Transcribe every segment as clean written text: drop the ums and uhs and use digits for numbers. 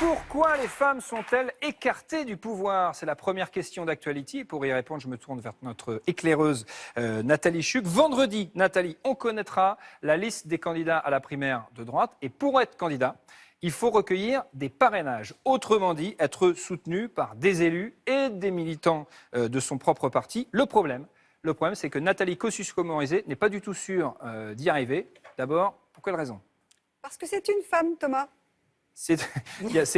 Pourquoi les femmes sont-elles écartées du pouvoir? C'est la première question d'Actuality. Pour y répondre, je me tourne vers notre éclaireuse Nathalie Chuc. Vendredi, Nathalie, on connaîtra la liste des candidats à la primaire de droite. Et pour être candidat, il faut recueillir des parrainages. Autrement dit, être soutenu par des élus et des militants de son propre parti. Le problème, c'est que Nathalie Kosciusko-Morizet n'est pas du tout sûre d'y arriver. D'abord, pour quelle raison? Parce que c'est une femme, Thomas. C'est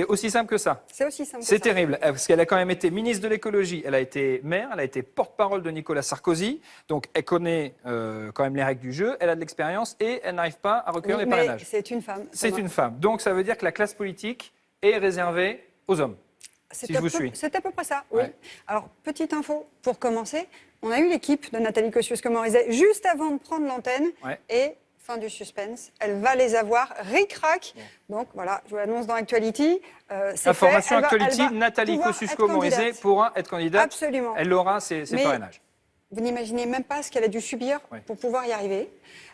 aussi simple que ça. C'est aussi simple que ça. C'est terrible, parce qu'elle a quand même été ministre de l'écologie, elle a été maire, elle a été porte-parole de Nicolas Sarkozy, donc elle connaît quand même les règles du jeu, elle a de l'expérience et elle n'arrive pas à recueillir les parrainages. C'est une femme. C'est une femme. Donc ça veut dire que la classe politique est réservée aux hommes. Si je vous suis. C'est à peu près ça, oui. Ouais. Alors, petite info, pour commencer, on a eu l'équipe de Nathalie Kosciusko-Morizet juste avant de prendre l'antenne et... Fin du suspense, elle va les avoir ric-rac. Donc voilà, je vous l'annonce dans Actuality. Information Actuality, Nathalie Kosciusko-Morizet pourra être candidate. Absolument. Elle aura ses parrainages. Vous n'imaginez même pas ce qu'elle a dû subir pour pouvoir y arriver.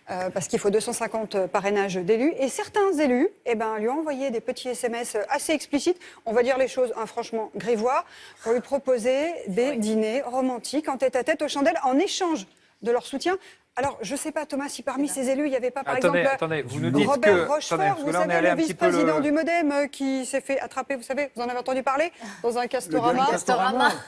Parce qu'il faut 250 parrainages d'élus. Et certains élus lui ont envoyé des petits SMS assez explicites, on va dire les choses franchement grivois, pour lui proposer des dîners romantiques en tête-à-tête aux chandelles en échange de leur soutien. Alors, je ne sais pas, Thomas, si parmi ces élus, il n'y avait pas, par exemple, vous nous dites Robert Rochefort, vous savez, le vice-président du MoDem qui s'est fait attraper, vous savez, vous en avez entendu parler, dans un Castorama.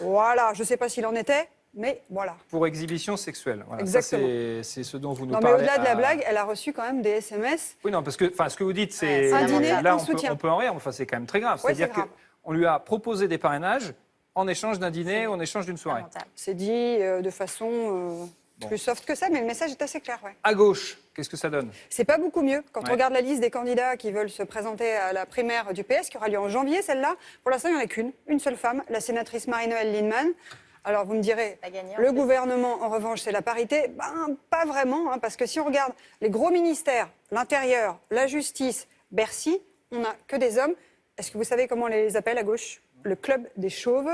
Voilà, je ne sais pas s'il en était, mais voilà. Pour exhibition sexuelle. Voilà, exactement. C'est ce dont vous nous parlez. parlez. Mais au-delà de la blague, elle a reçu quand même des SMS. Oui, non, parce que ce que vous dites, c'est... un dîner, là, un soutien. On peut en rire, enfin, c'est quand même très grave. C'est-à-dire qu'on lui a proposé des parrainages en échange d'un dîner ou en échange d'une soirée. C'est dit de façon... plus soft que ça, mais le message est assez clair. À gauche, qu'est-ce que ça donne? C'est pas beaucoup mieux. Quand on regarde la liste des candidats qui veulent se présenter à la primaire du PS, qui aura lieu en janvier, celle-là, pour l'instant, il n'y en a qu'une, une seule femme, la sénatrice Marie-Noëlle Lienemann. Alors, vous me direz, le gouvernement, en revanche, c'est la parité. Pas vraiment, parce que si on regarde les gros ministères, l'Intérieur, la Justice, Bercy, on n'a que des hommes. Est-ce que vous savez comment on les appelle à gauche? Le club des chauves.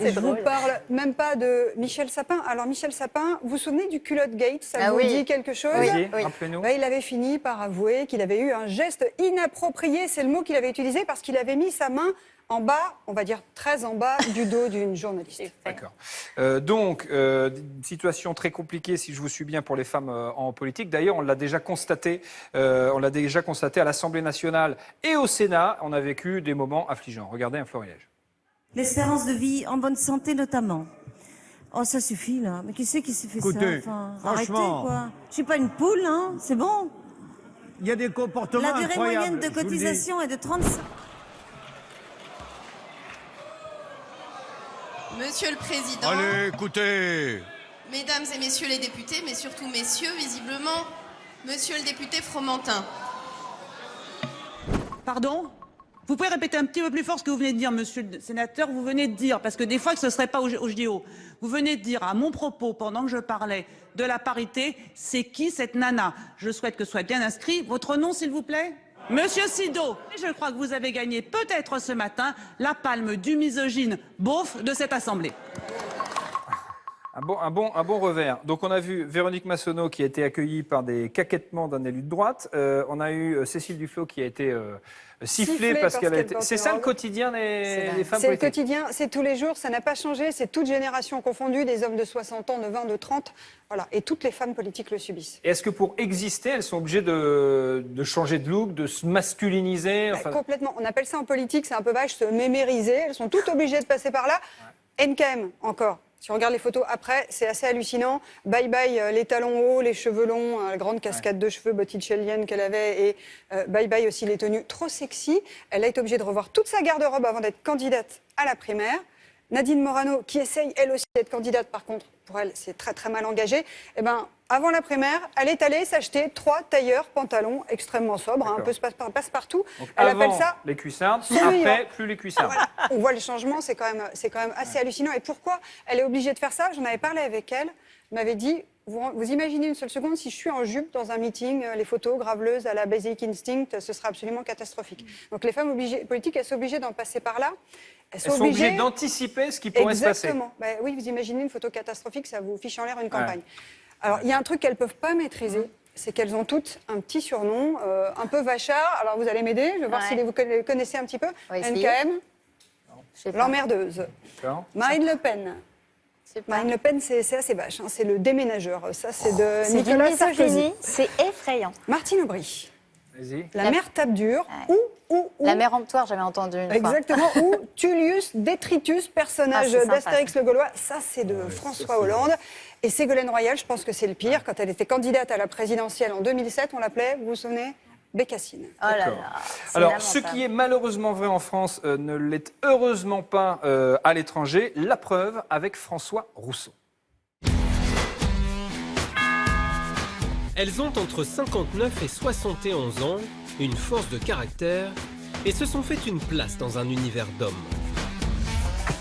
Et je vous parle même pas de Michel Sapin. Alors Michel Sapin, vous vous souvenez du culotte gate? Ça vous dit quelque chose? Oui. Rappelez-nous. Il avait fini par avouer qu'il avait eu un geste inapproprié, c'est le mot qu'il avait utilisé, parce qu'il avait mis sa main en bas, on va dire très en bas du dos d'une journaliste. D'accord. Donc, situation très compliquée, si je vous suis bien, pour les femmes en politique. D'ailleurs, on l'a déjà constaté à l'Assemblée nationale et au Sénat. On a vécu des moments affligeants. Regardez un florilège. L'espérance de vie en bonne santé notamment. Oh, ça suffit là. Mais qui c'est qui s'est fait ça? Enfin, franchement, arrêtez quoi. Je suis pas une poule, hein. C'est bon. Il y a des comportements La durée incroyables, moyenne de cotisation est de 35. Monsieur le Président, allez, écoutez. Mesdames et Messieurs les députés, mais surtout Messieurs, visiblement, Monsieur le député Fromentin. Pardon? Vous pouvez répéter un petit peu plus fort ce que vous venez de dire, monsieur le sénateur? Vous venez de dire, parce que des fois que ce ne serait pas au JO, vous venez de dire à mon propos, pendant que je parlais de la parité, c'est qui cette nana? Je souhaite que soit bien inscrit. Votre nom, s'il vous plaît? Monsieur Sido, je crois que vous avez gagné peut-être ce matin la palme du misogyne beauf de cette Assemblée. Un bon revers. Donc on a vu Véronique Massonneau qui a été accueillie par des caquettements d'un élu de droite. On a eu Cécile Duflot qui a été sifflée parce qu'elle a été... C'est ça le quotidien des femmes politiques? C'est le quotidien, c'est tous les jours, ça n'a pas changé, c'est toute génération confondue, des hommes de 60 ans, de 20, de 30, voilà, et toutes les femmes politiques le subissent. Est-ce que pour exister, elles sont obligées de changer de look, de se masculiniser? Complètement, on appelle ça en politique, c'est un peu vache, se mémériser, elles sont toutes obligées de passer par là. NKM, encore. Si on regarde les photos après, c'est assez hallucinant. Bye bye les talons hauts, les cheveux longs, la grande cascade de cheveux botticellienne qu'elle avait et bye bye aussi les tenues trop sexy. Elle a été obligée de revoir toute sa garde-robe avant d'être candidate à la primaire. Nadine Morano, qui essaye elle aussi d'être candidate, par contre, pour elle, c'est très très mal engagé. Eh ben, avant la primaire, elle est allée s'acheter 3 tailleurs pantalons extrêmement sobres, un peu passe-partout. Elle appelle ça les cuissardes, après plus les cuissardes. Voilà. On voit le changement, c'est quand même assez hallucinant. Et pourquoi elle est obligée de faire ça? J'en avais parlé avec elle. Elle m'avait dit, vous imaginez une seule seconde, si je suis en jupe dans un meeting, les photos graveleuses à la Basic Instinct, ce sera absolument catastrophique. Donc les femmes politiques, elles sont obligées d'en passer par là. Elles sont obligées d'anticiper ce qui pourrait se passer. Exactement. Oui, vous imaginez une photo catastrophique, ça vous fiche en l'air une campagne. Alors, il y a un truc qu'elles ne peuvent pas maîtriser, c'est qu'elles ont toutes un petit surnom, un peu vachard. Alors vous allez m'aider, je vais voir si vous les connaissez un petit peu. NKM, l'emmerdeuse. Marine Le Pen. Marine Le Pen, c'est assez vache, hein. C'est le déménageur. Ça, c'est de Nicolas Sarkozy. C'est effrayant. Martine Aubry. Vas-y. La mère tape dur. Ou La mère emptoire, j'avais entendu une fois. exactement. Ou Tullius Detritus, personnage c'est sympa, d'Astérix le Gaulois. Ça, c'est de François Hollande. Et Ségolène Royal, je pense que c'est le pire. Quand elle était candidate à la présidentielle en 2007, on l'appelait, vous vous souvenez, Bécassine. Oh là là, c'est Alors, lamentable. ce qui est malheureusement vrai en France ne l'est heureusement pas à l'étranger. La preuve avec François Rousseau. Elles ont entre 59 et 71 ans, une force de caractère et se sont fait une place dans un univers d'hommes.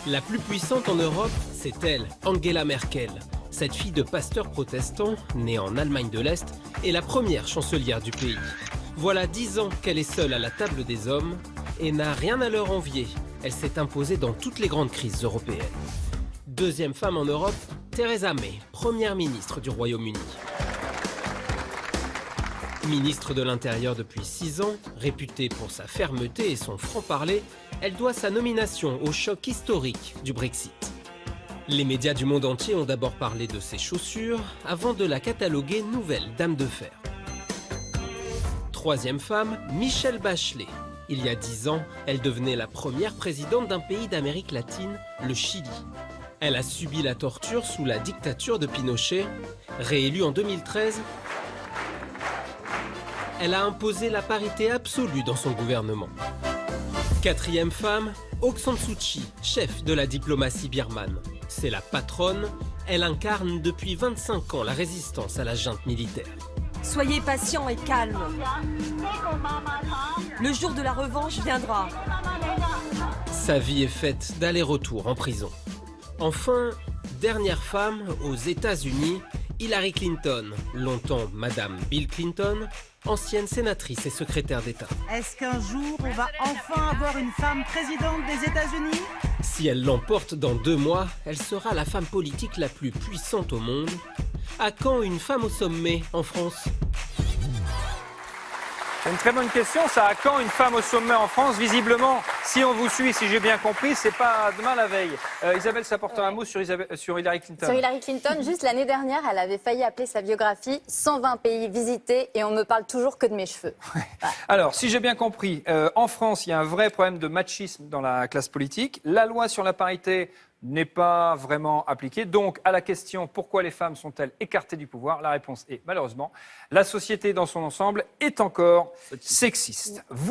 La plus puissante en Europe, c'est elle, Angela Merkel. Cette fille de pasteur protestant, née en Allemagne de l'Est, est la première chancelière du pays. Voilà 10 ans qu'elle est seule à la table des hommes et n'a rien à leur envier. Elle s'est imposée dans toutes les grandes crises européennes. Deuxième femme en Europe, Theresa May, première ministre du Royaume-Uni. Ministre de l'Intérieur depuis 6 ans, réputée pour sa fermeté et son franc-parler, elle doit sa nomination au choc historique du Brexit. Les médias du monde entier ont d'abord parlé de ses chaussures, avant de la cataloguer nouvelle dame de fer. Troisième femme, Michelle Bachelet. Il y a 10 ans, elle devenait la première présidente d'un pays d'Amérique latine, le Chili. Elle a subi la torture sous la dictature de Pinochet. Réélue en 2013, elle a imposé la parité absolue dans son gouvernement. Quatrième femme, Aung San Suu Kyi, chef de la diplomatie birmane. C'est la patronne, elle incarne depuis 25 ans la résistance à la junte militaire. Soyez patient et calme. Le jour de la revanche viendra. Sa vie est faite d'allers-retours en prison. Enfin, dernière femme aux États-Unis, Hillary Clinton, longtemps Madame Bill Clinton, ancienne sénatrice et secrétaire d'État. Est-ce qu'un jour, on va enfin avoir une femme présidente des États-Unis? Si elle l'emporte dans 2 mois, elle sera la femme politique la plus puissante au monde. À quand une femme au sommet en France? C'est une très bonne question. Ça, à quand une femme au sommet en France? Visiblement, si on vous suit, si j'ai bien compris, c'est pas demain la veille. Isabelle, ça porte un mot sur Hillary Clinton. Sur Hillary Clinton, juste l'année dernière, elle avait failli appeler sa biographie 120 pays visités et on me parle toujours que de mes cheveux. Ouais. Alors, si j'ai bien compris, en France, il y a un vrai problème de machisme dans la classe politique. La loi sur la parité n'est pas vraiment appliquée. Donc, à la question pourquoi les femmes sont-elles écartées du pouvoir, la réponse est malheureusement, la société dans son ensemble est encore sexiste.